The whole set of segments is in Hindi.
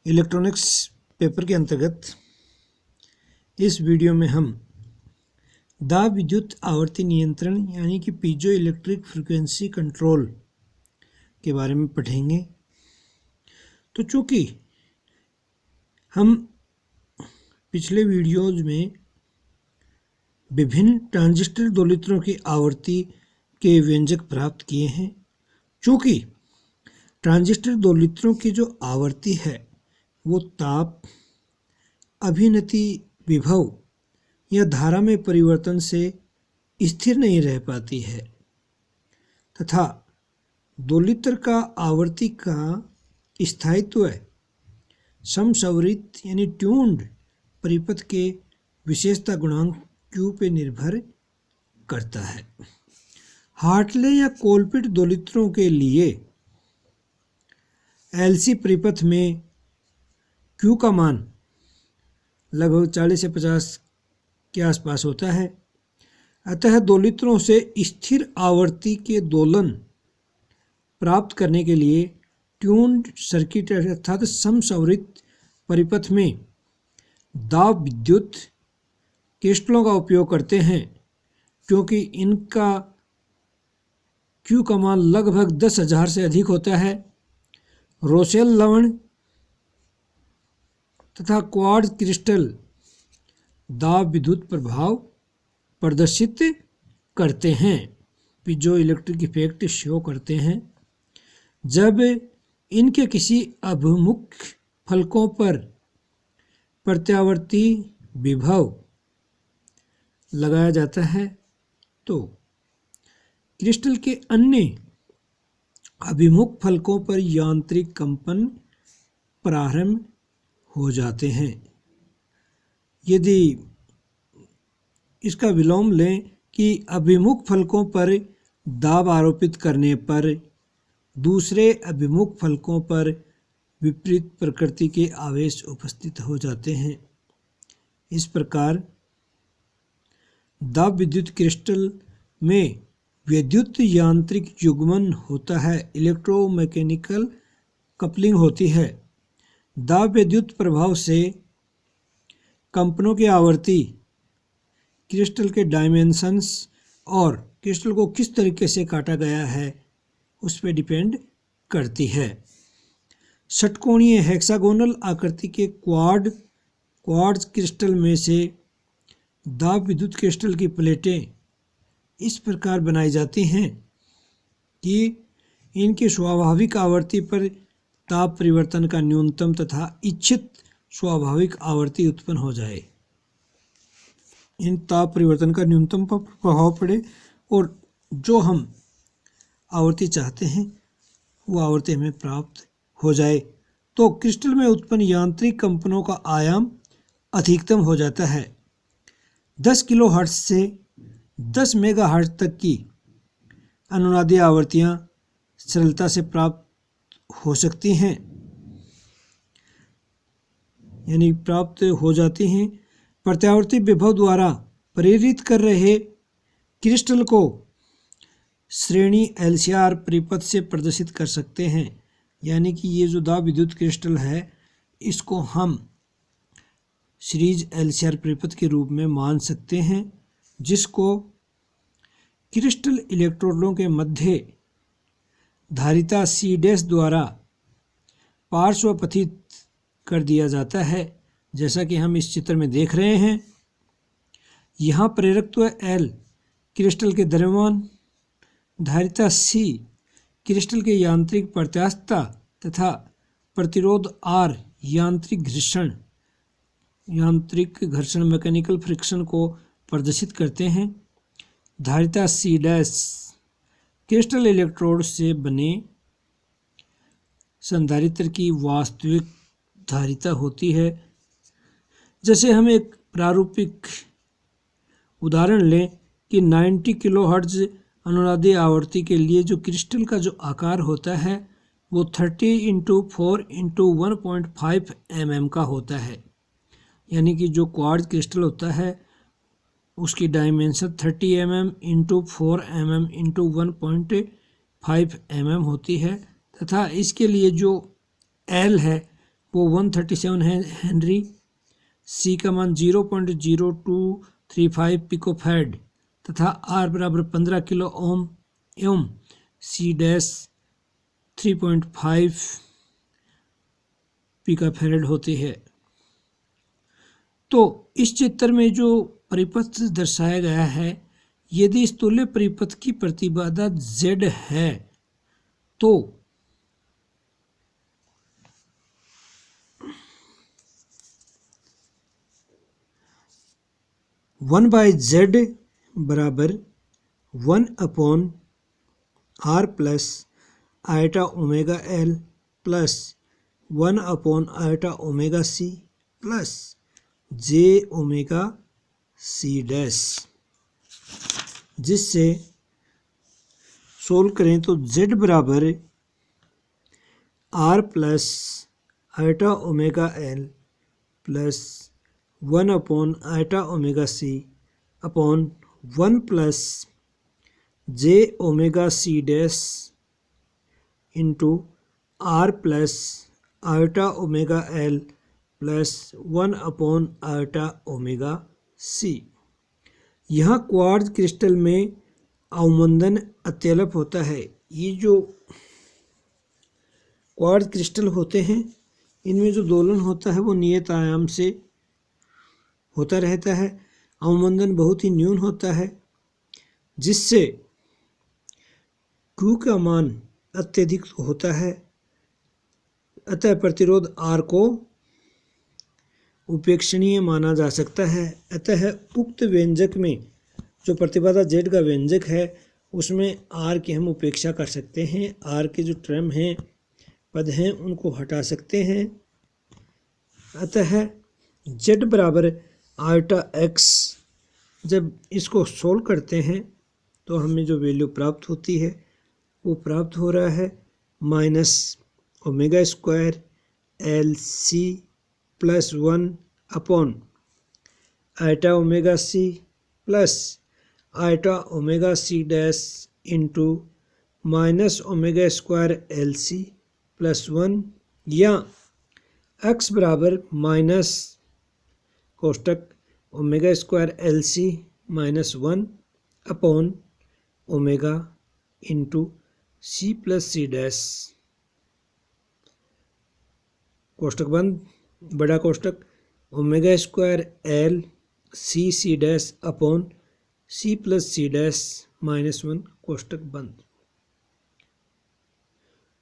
इलेक्ट्रॉनिक्स पेपर के अंतर्गत इस वीडियो में हम दाब विद्युत आवर्ती नियंत्रण यानी कि पीजो इलेक्ट्रिक फ्रीक्वेंसी कंट्रोल के बारे में पढ़ेंगे। तो चूँकि हम पिछले वीडियोज में विभिन्न ट्रांजिस्टर दोलित्रों की आवृत्ति के व्यंजक प्राप्त किए हैं, चूँकि ट्रांजिस्टर दोलित्रों की जो आवृत्ति है वो ताप, अभिनति, विभव या धारा में परिवर्तन से स्थिर नहीं रह पाती है तथा दोलित्र का आवर्ती का स्थायित्व समसवरित यानी ट्यून्ड परिपथ के विशेषता गुणांक Q पे निर्भर करता है। हार्टले या कोलपिट दोलित्रों के लिए LC परिपथ में Q का मान लगभग 40 से 50 के आसपास होता है। अतः दोलित्रों से स्थिर आवर्ती के दोलन प्राप्त करने के लिए ट्यून्ड सर्किट अर्थात समसवरित परिपथ में दाब विद्युत क्रिस्टलों का उपयोग करते हैं, क्योंकि इनका Q का मान लगभग 10,000 से अधिक होता है। रोसेल लवण तथा क्वार्ट्ज क्रिस्टल दाब विद्युत प्रभाव प्रदर्शित करते हैं, पीजो इलेक्ट्रिक इफेक्ट शो करते हैं। जब इनके किसी अभिमुख फलकों पर प्रत्यावर्ती विभव लगाया जाता है तो क्रिस्टल के अन्य अभिमुख फलकों पर यांत्रिक कंपन प्रारंभ हो जाते हैं। यदि इसका विलोम लें कि अभिमुख फलकों पर दाब आरोपित करने पर दूसरे अभिमुख फलकों पर विपरीत प्रकृति के आवेश उपस्थित हो जाते हैं। इस प्रकार दाब विद्युत क्रिस्टल में विद्युत यांत्रिक युग्मन होता है, इलेक्ट्रोमैकेनिकल कपलिंग होती है। दाब विद्युत प्रभाव से कंपनों की आवृत्ति क्रिस्टल के डायमेंशंस और क्रिस्टल को किस तरीके से काटा गया है उस पर डिपेंड करती है। षटकोणीय हेक्सागोनल आकृति के क्वार्ट्ज क्रिस्टल में से दाब विद्युत क्रिस्टल की प्लेटें इस प्रकार बनाई जाती हैं कि इनकी स्वाभाविक आवृत्ति पर ताप परिवर्तन का न्यूनतम तथा इच्छित स्वाभाविक आवृत्ति उत्पन्न हो जाए। इन ताप परिवर्तन का न्यूनतम पर प्रभाव पड़े और जो हम आवृत्ति चाहते हैं वो आवृत्ति हमें प्राप्त हो जाए, तो क्रिस्टल में उत्पन्न यांत्रिक कंपनों का आयाम अधिकतम हो जाता है। 10 किलो हर्ट्ज से 10 मेगा हर्ट्ज तक की अनुनादी आवृत्तियां सरलता से प्राप्त हो सकती हैं, यानी प्राप्त हो जाती हैं। प्रत्यावर्ती विभव द्वारा प्रेरित कर रहे क्रिस्टल को श्रेणी LCR परिपथ से प्रदर्शित कर सकते हैं, यानी कि ये जो दाब विद्युत क्रिस्टल है इसको हम सीरीज LCR परिपथ के रूप में मान सकते हैं, जिसको क्रिस्टल इलेक्ट्रोडों के मध्य धारिता C' द्वारा पार्श्वपथित कर दिया जाता है, जैसा कि हम इस चित्र में देख रहे हैं। यहाँ प्रेरकत्व L क्रिस्टल के द्रव्यमान, धारिता C क्रिस्टल के यांत्रिक प्रत्यास्थता तथा प्रतिरोध R यांत्रिक घर्षण मैकेनिकल फ्रिक्शन को प्रदर्शित करते हैं। धारिता C' क्रिस्टल इलेक्ट्रोड से बने संधारित्र की वास्तविक धारिता होती है। जैसे हम एक प्रारूपिक उदाहरण लें कि 90 किलो हर्ट्ज अनुनादी आवृत्ति के लिए जो क्रिस्टल का जो आकार होता है वो 30 × 4 × 1.5 mm का होता है, यानी कि जो क्वार्ट्ज क्रिस्टल होता है उसकी डायमेंशन 30 mm × 4 mm × 1.5 mm होती है तथा इसके लिए जो L है वो 137 हेनरी, सी का मान 0.0235 पिकोफैड तथा आर बराबर 15 किलो ओम एवं सी डैश 3.5 पिकाफैरेड होती है। तो इस चित्र में जो परिपथ दर्शाया गया है, यदि इस तुल्य परिपथ की प्रतिबाधा Z है तो वन बाई जेड बराबर 1/r plus iota omega L plus 1/आयटा omega C plus J omega C dash, जिससे सोल्व करें तो z बराबर r plus iota omega L plus 1/आयटा omega C upon 1 plus J omega C dash into R plus iota omega L plus 1/आयटा ओमेगा सी। यहाँ क्वार्ट्ज क्रिस्टल में अवमंदन अत्यल्प होता है। ये जो क्वार्ट्ज क्रिस्टल होते हैं, इनमें जो दोलन होता है वो नियत आयाम से होता रहता है, अवमंदन बहुत ही न्यून होता है, जिससे Q का मान अत्यधिक होता है, अतः प्रतिरोध R को उपेक्षणीय माना जा सकता है। अतः उक्त व्यंजक में जो प्रतिबाधा Z का व्यंजक है उसमें R की हम उपेक्षा कर सकते हैं। R के जो टर्म हैं, पद हैं, उनको हटा सकते हैं। अतः Z बराबर आयटा x, जब इसको सोल्व करते हैं तो हमें जो वैल्यू प्राप्त होती है वो प्राप्त हो रहा है minus omega square L C plus 1 upon iota omega C plus iota omega C dash into minus omega square L C plus 1, या x बराबर माइनस कोष्टक omega square L C minus 1 upon omega into C plus C dash, कोष्टक बंद, बड़ा कोष्टक omega square L C C dash upon C plus C dash minus 1, कोष्टक बंद।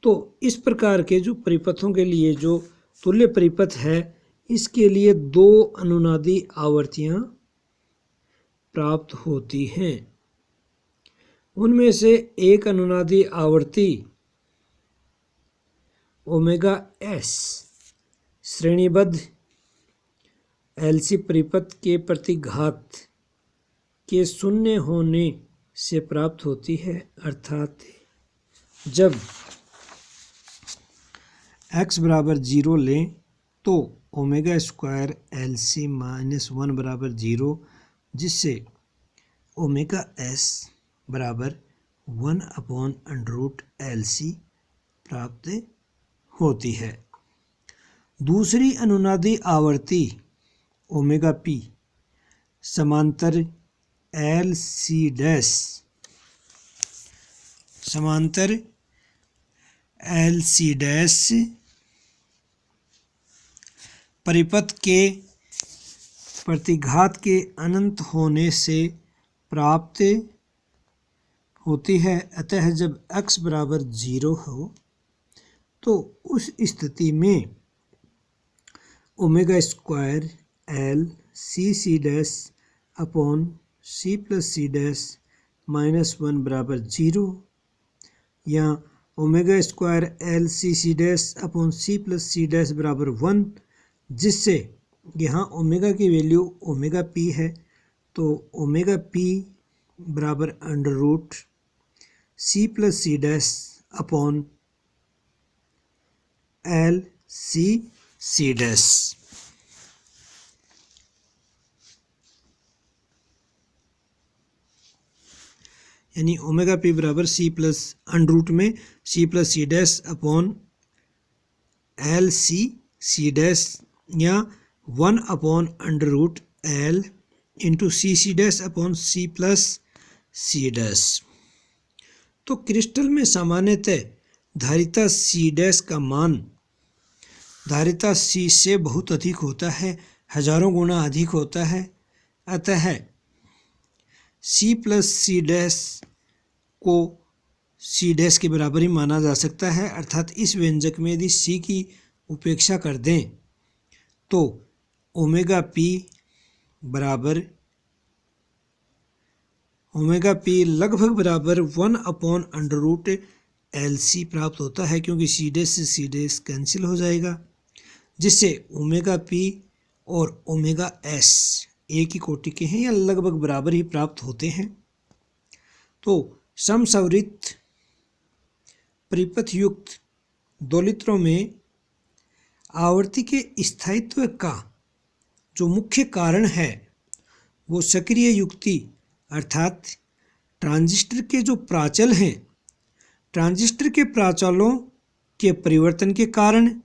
तो इस प्रकार के जो परिपथों के लिए जो तुल्य परिपथ है, इसके लिए दो अनुनादी आवर्तियां प्राप्त होती हैं। उनमें से एक अनुनादी आवर्ती ओमेगा एस श्रेणीबद्ध एलसी परिपथ के प्रतिघात के शून्य होने से प्राप्त होती है, अर्थात जब x बराबर 0 लें तो omega square L C minus 1 बराबर 0, जिससे ओमेगा एस बराबर 1/√LC प्राप्त होती है। दूसरी अनुनादी आवर्ती ओमेगा पी समांतर एल सी डैश परिपथ के प्रतिघात के अनंत होने से प्राप्त होती है। अतः जब x बराबर 0 हो तो उस स्थिति में omega square L C C dash upon C plus C dash minus 1 बराबर 0, या omega square L C C dash upon C plus C dash बराबर 1, जिससे यहाँ ओमेगा की वैल्यू ओमेगा पी है, तो ओमेगा पी बराबर under root C plus C dash upon L C C dash. यानी ओमेगा पी बराबर सी प्लस अंडर रूट में C plus C dash upon L C C dash या 1/√L into C dash upon C plus C dash. तो क्रिस्टल में सामान्यतः धारिता सी डैश का मान धारिता सी से बहुत अधिक होता है, हजारों गुना अधिक होता है। अतः सी प्लस सी डैश को सी डैश के बराबर ही माना जा सकता है। अर्थात इस व्यंजक में यदि सी की उपेक्षा कर दें तो ओमेगा पी लगभग बराबर 1/√LC प्राप्त होता है, क्योंकि सी डैश से सी डैश कैंसिल हो जाएगा, जिससे ओमेगा पी और ओमेगा एस एक ही कोटि के हैं या लगभग बराबर ही प्राप्त होते हैं। तो समसंवरित परिपथ युक्त दोलित्रों में आवर्ती के स्थायित्व का जो मुख्य कारण है वो सक्रिय युक्ति अर्थात ट्रांजिस्टर के जो प्राचल हैं, ट्रांजिस्टर के प्राचलों के परिवर्तन के कारण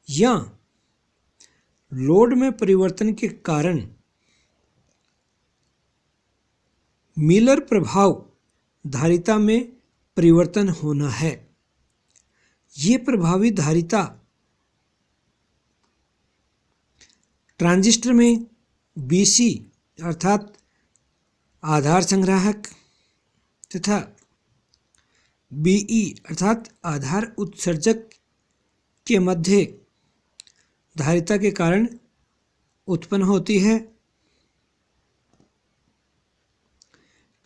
या लोड में परिवर्तन के कारण मिलर प्रभाव धारिता में परिवर्तन होना है। ये प्रभावी धारिता ट्रांजिस्टर में BC अर्थात आधार संग्राहक तथा BE अर्थात आधार उत्सर्जक के मध्य धारिता के कारण उत्पन्न होती है।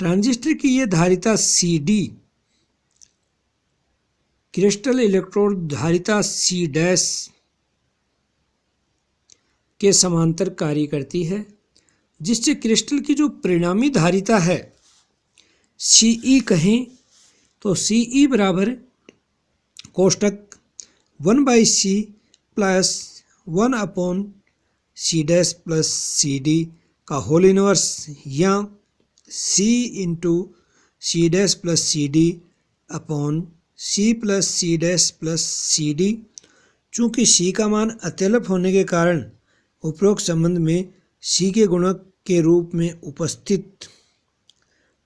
ट्रांजिस्टर की यह धारिता CD क्रिस्टल इलेक्ट्रोड धारिता C डैश के समांतर कार्य करती है, जिससे क्रिस्टल की जो परिणामी धारिता है CE कहें तो CE बराबर कोष्टक 1/C plus 1/C dash plus CD का होल इनवर्स या C into C dash plus CD upon C plus C dash plus CD। चूँकि C का मान अत्यल्प होने के कारण उपरोक्त संबंध में C के गुणक के रूप में उपस्थित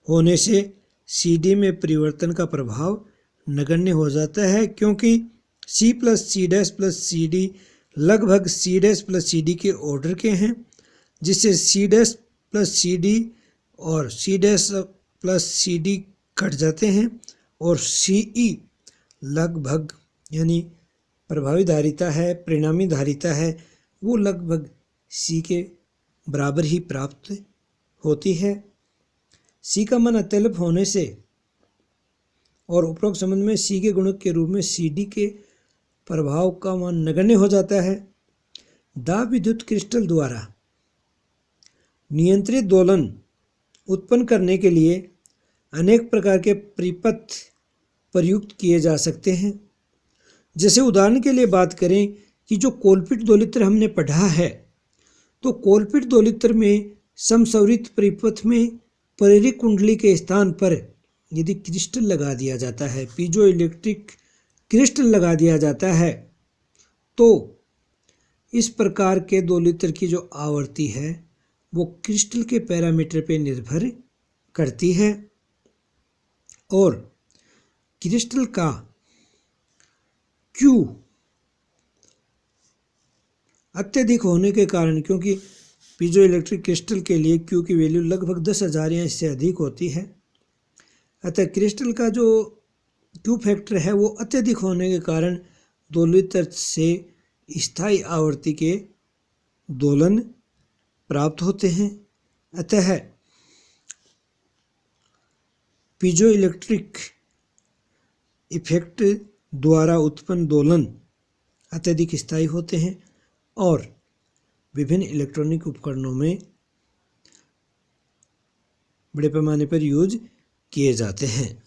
होने से CD में परिवर्तन का प्रभाव नगण्य हो जाता है, क्योंकि C plus C dash plus CD लगभग C डैश प्लस CD के ऑर्डर के हैं, जिससे C डैश प्लस CD और C dash plus CD cut जाते हैं और CE लगभग यानी प्रभावी धारिता है, परिणामी धारिता है, वो लगभग C के बराबर ही प्राप्त होती है। C का मान अत्यल्प होने से और उपरोक्त संबंध में C के गुणक के रूप में CD के प्रभाव का मान नगण्य हो जाता है। दाब विद्युत क्रिस्टल द्वारा नियंत्रित दोलन उत्पन्न करने के लिए अनेक प्रकार के परिपथ प्रयुक्त किए जा सकते हैं। जैसे उदाहरण के लिए बात करें कि जो कोलपिट दोलित्र हमने पढ़ा है, तो कोलपिट दोलित्र में समसंवरित परिपथ में प्रेरक कुंडली के स्थान पर यदि क्रिस्टल लगा दिया जाता है, पीजो इलेक्ट्रिक क्रिस्टल लगा दिया जाता है, तो इस प्रकार के दोलित्र की जो आवृत्ति है वो क्रिस्टल के पैरामीटर पर निर्भर करती है और क्रिस्टल का Q अत्यधिक होने के कारण, क्योंकि पीजो इलेक्ट्रिक क्रिस्टल के लिए Q की वैल्यू लगभग 10,000 या इससे अधिक होती है, अतः क्रिस्टल का जो Q फैक्टर है वो अत्यधिक होने के कारण दोलित्र से स्थायी आवृत्ति के दोलन प्राप्त होते हैं। अतः पीजो इलेक्ट्रिक इफेक्ट द्वारा उत्पन्न दोलन अत्यधिक स्थायी होते हैं और विभिन्न इलेक्ट्रॉनिक उपकरणों में बड़े पैमाने पर यूज किए जाते हैं।